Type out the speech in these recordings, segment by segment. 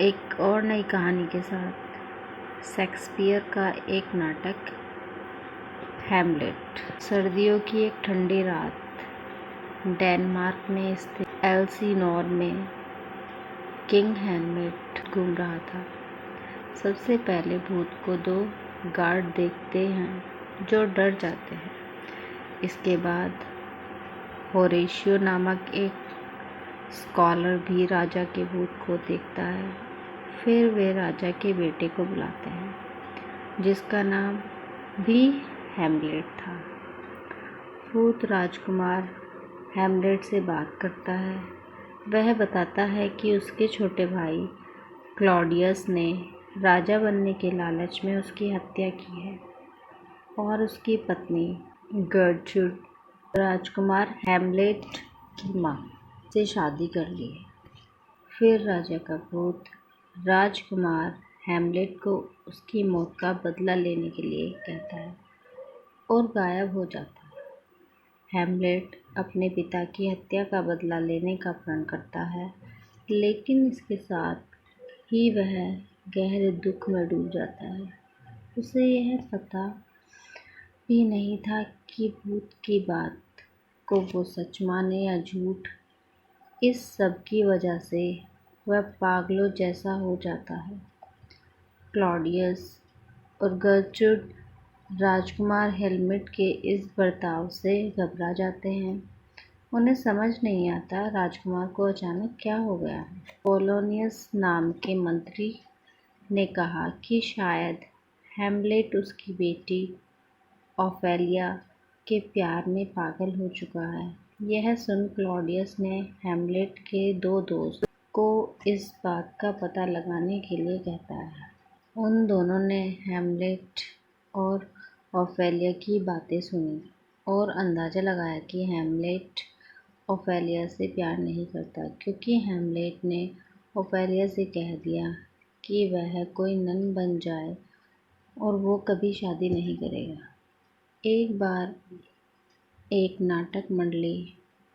एक और नई कहानी के साथ शेक्सपियर का एक नाटक हैमलेट। सर्दियों की एक ठंडी रात डेनमार्क में स्थित एल्सिनोर में किंग हैमलेट घूम रहा था। सबसे पहले भूत को 2 गार्ड देखते हैं जो डर जाते हैं। इसके बाद होरेशियो नामक एक स्कॉलर भी राजा के भूत को देखता है। फिर वे राजा के बेटे को बुलाते हैं जिसका नाम भी हैमलेट था। भूत राजकुमार हैमलेट से बात करता है। वह बताता है कि उसके छोटे भाई क्लॉडियस ने राजा बनने के लालच में उसकी हत्या की है और उसकी पत्नी गर्ट्रूड राजकुमार हैमलेट की माँ से शादी कर ली है। फिर राजा का भूत राजकुमार हैमलेट को उसकी मौत का बदला लेने के लिए कहता है और गायब हो जाता है। हैमलेट अपने पिता की हत्या का बदला लेने का प्रण करता है, लेकिन इसके साथ ही वह गहरे दुख में डूब जाता है। उसे यह पता भी नहीं था कि भूत की बात को वो सच माने या झूठ। इस सब की वजह से वह पागलों जैसा हो जाता है। क्लॉडियस और गर्ट्रूड राजकुमार हैमलेट के इस बर्ताव से घबरा जाते हैं। उन्हें समझ नहीं आता राजकुमार को अचानक क्या हो गया है। पोलोनियस नाम के मंत्री ने कहा कि शायद हैमलेट उसकी बेटी ओफेलिया के प्यार में पागल हो चुका है। यह सुन क्लॉडियस ने हैमलेट के 2 दोस्त को इस बात का पता लगाने के लिए कहता है। उन दोनों ने हैमलेट और ओफेलिया की बातें सुनी और अंदाज़ा लगाया कि हैमलेट ओफेलिया से प्यार नहीं करता, क्योंकि हैमलेट ने ओफेलिया से कह दिया कि वह कोई नन बन जाए और वो कभी शादी नहीं करेगा। एक बार एक नाटक मंडली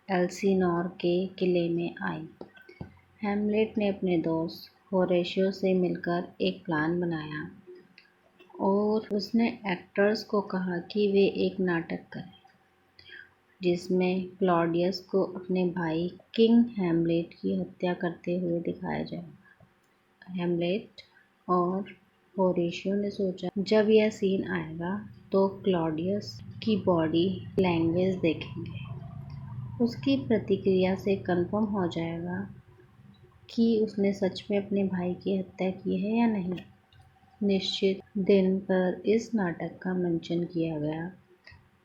एल्सिनोर के किले में आई। हैमलेट ने अपने दोस्त होरेशियो से मिलकर एक प्लान बनाया और उसने एक्टर्स को कहा कि वे एक नाटक करें जिसमें क्लॉडियस को अपने भाई किंग हैमलेट की हत्या करते हुए दिखाया जाएगा। हैमलेट और होरेशियो ने सोचा जब यह सीन आएगा तो क्लॉडियस की बॉडी लैंग्वेज देखेंगे। उसकी प्रतिक्रिया से कंफर्म हो जाएगा कि उसने सच में अपने भाई की हत्या की है या नहीं। निश्चित दिन पर इस नाटक का मंचन किया गया।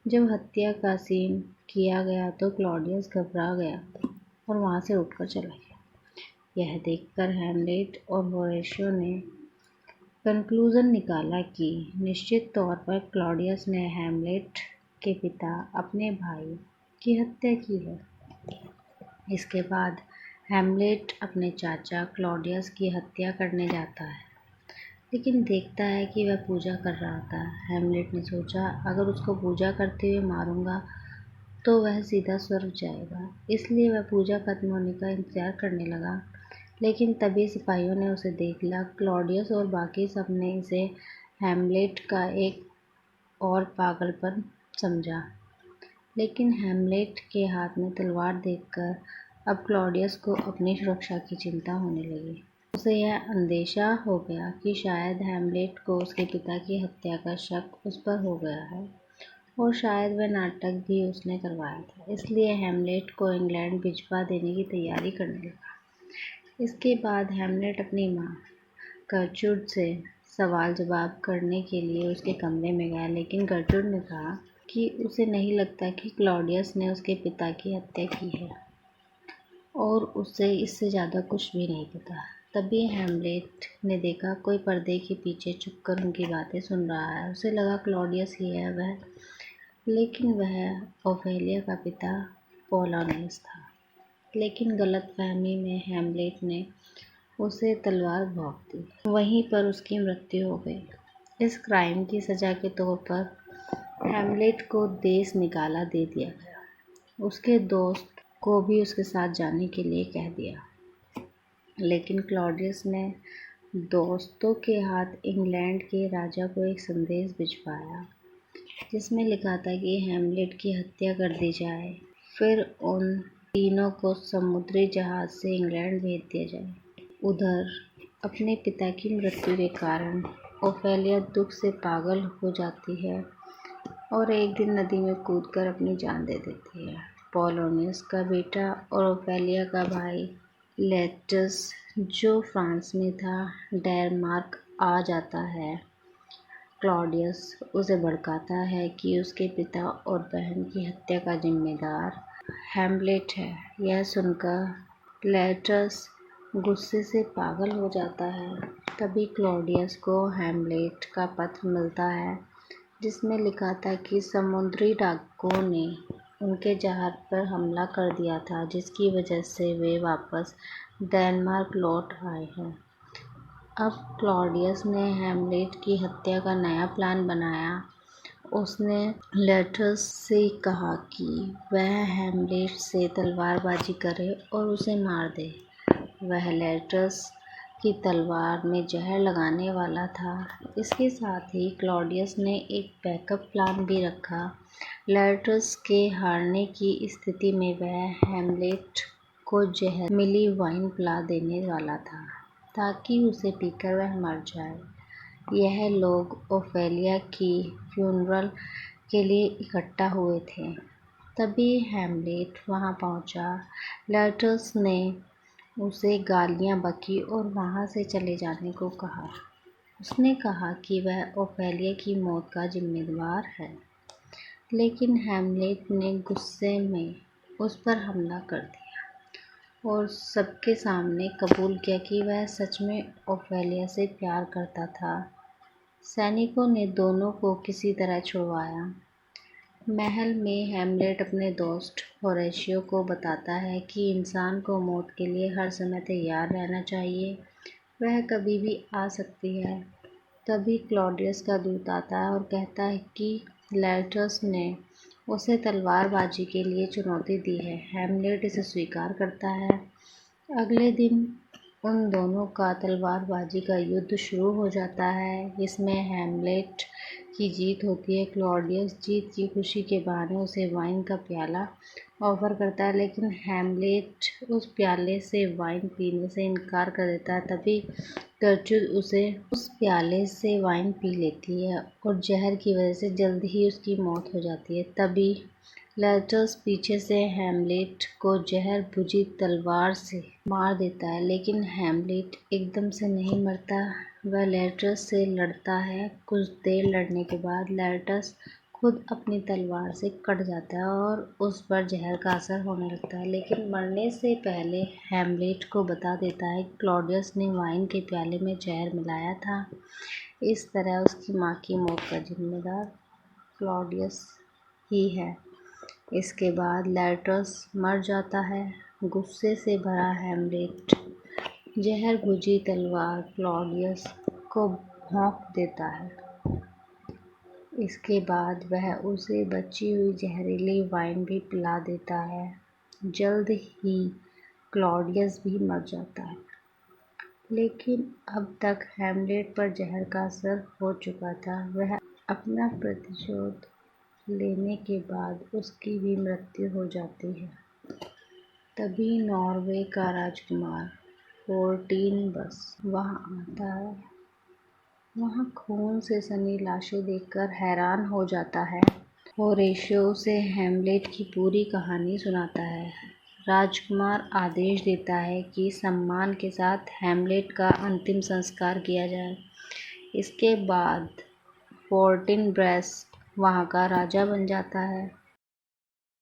जब हत्या का सीन किया गया तो क्लॉडियस घबरा गया और वहाँ से उठकर चला गया। यह देखकर हैमलेट और होरेशियो ने कंक्लूजन निकाला कि निश्चित तौर पर क्लॉडियस ने हैमलेट के पिता अपने भाई की हत्या की है। इसके बाद हैमलेट अपने चाचा क्लॉडियस की हत्या करने जाता है, लेकिन देखता है कि वह पूजा कर रहा था। हैमलेट ने सोचा अगर उसको पूजा करते हुए मारूंगा तो वह सीधा स्वर्ग जाएगा, इसलिए वह पूजा खत्म होने का इंतजार करने लगा। लेकिन तभी सिपाहियों ने उसे देख लिया। क्लॉडियस और बाकी सब ने इसे हैमलेट का एक और पागलपन समझा, लेकिन हैमलेट के हाथ में तलवार देखकर अब क्लॉडियस को अपनी सुरक्षा की चिंता होने लगी। उसे यह अंदेशा हो गया कि शायद हैमलेट को उसके पिता की हत्या का शक उस पर हो गया है और शायद वह नाटक भी उसने करवाया था। इसलिए हैमलेट को इंग्लैंड भिजवा देने की तैयारी करने लगा। इसके बाद हैमलेट अपनी माँ गर्ट्रूड से सवाल जवाब करने के लिए उसके कमरे में गया, लेकिन गर्ट्रूड ने कहा कि उसे नहीं लगता कि क्लॉडियस ने उसके पिता की हत्या की है और उसे इससे ज़्यादा कुछ भी नहीं पता। तभी हैमलेट ने देखा कोई पर्दे के पीछे छुपकर उनकी बातें सुन रहा है। उसे लगा क्लॉडियस ही है वह, लेकिन वह ओफेलिया का पिता पोलोनियस था। लेकिन गलतफहमी में हैमलेट ने उसे तलवार भोंक दी। वहीं पर उसकी मृत्यु हो गई। इस क्राइम की सज़ा के तौर पर हैमलेट को देश निकाला दे दिया गया। उसके दोस्त को भी उसके साथ जाने के लिए कह दिया। लेकिन क्लॉडियस ने दोस्तों के हाथ इंग्लैंड के राजा को एक संदेश भिजवाया जिसमें लिखा था कि हैमलेट की हत्या कर दी जाए, फिर उन तीनों को समुद्री जहाज से इंग्लैंड भेज दिया जाए। उधर अपने पिता की मृत्यु के कारण ओफेलिया दुख से पागल हो जाती है और एक दिन नदी में कूदकर अपनी जान दे देती है। पोलोनियस का बेटा और ओफेलिया का भाई लेटस, जो फ्रांस में था, डेनमार्क आ जाता है। क्लॉडियस उसे भड़काता है कि उसके पिता और बहन की हत्या का जिम्मेदार हैमलेट है। यह सुनकर लेटस गुस्से से पागल हो जाता है। तभी क्लॉडियस को हैमलेट का पत्र मिलता है जिसमें लिखा था कि समुद्री डाकुओं ने उनके जहाज पर हमला कर दिया था, जिसकी वजह से वे वापस डेनमार्क लौट आए हैं। अब क्लॉडियस ने हैमलेट की हत्या का नया प्लान बनाया। उसने लेटस से कहा कि वह हैमलेट से तलवारबाजी करे और उसे मार दे। वह लेटस की तलवार में जहर लगाने वाला था। इसके साथ ही क्लॉडियस ने एक बैकअप प्लान भी रखा। लेटस के हारने की स्थिति में वह हैमलेट को जहर मिली वाइन पिला देने वाला था ताकि उसे पीकर वह मर जाए। यह लोग ओफेलिया की फ्यूनरल के लिए इकट्ठा हुए थे। तभी हैमलेट वहां पहुंचा। लेटस ने उसे गालियां बकी और वहां से चले जाने को कहा। उसने कहा कि वह ओफेलिया की मौत का जिम्मेदार है, लेकिन हैमलेट ने गुस्से में उस पर हमला कर दिया और सबके सामने कबूल किया कि वह सच में ओफेलिया से प्यार करता था। सैनिकों ने दोनों को किसी तरह छुड़वाया। महल में हैमलेट अपने दोस्त होरेशियो को बताता है कि इंसान को मौत के लिए हर समय तैयार रहना चाहिए, वह कभी भी आ सकती है। तभी क्लॉडियस का दूत आता है और कहता है कि लेटस ने उसे तलवारबाजी के लिए चुनौती दी है। हैमलेट इसे स्वीकार करता है। अगले दिन उन दोनों का तलवारबाजी का युद्ध शुरू हो जाता है। इसमें हैमलेट की जीत होती है। क्लॉडियस जीत की खुशी के बहाने उसे वाइन का प्याला ऑफर करता है, लेकिन हैमलेट उस प्याले से वाइन पीने से इनकार कर देता है। तभी गर्ट्रूड उस प्याले से वाइन पी लेती है और जहर की वजह से जल्द ही उसकी मौत हो जाती है। तभी लेटस पीछे से हैमलेट को जहर भुजी तलवार से मार देता है, लेकिन हैमलेट एकदम से नहीं मरता। वह लेटस से लड़ता है। कुछ देर लड़ने के बाद लेटस खुद अपनी तलवार से कट जाता है और उस पर जहर का असर होने लगता है, लेकिन मरने से पहले हैमलेट को बता देता है कि क्लॉडियस ने वाइन के प्याले में जहर मिलाया था। इस तरह उसकी माँ की मौत का जिम्मेदार क्लॉडियस ही है। इसके बाद लेटस मर जाता है। गुस्से से भरा हैमलेट जहर भुजी तलवार क्लॉडियस को भोंक देता है। इसके बाद वह उसे बची हुई जहरीली वाइन भी पिला देता है। जल्द ही क्लॉडियस भी मर जाता है, लेकिन अब तक हैमलेट पर जहर का असर हो चुका था। वह अपना प्रतिशोध लेने के बाद उसकी भी मृत्यु हो जाती है। तभी नॉर्वे का राजकुमार फोर्टिनबस वहां आता है। वहां खून से सनी लाशें देखकर हैरान हो जाता है। होरेशियो उसे हैमलेट की पूरी कहानी सुनाता है। राजकुमार आदेश देता है कि सम्मान के साथ हैमलेट का अंतिम संस्कार किया जाए। इसके बाद फोर्टिनब्रेस वहाँ का राजा बन जाता है।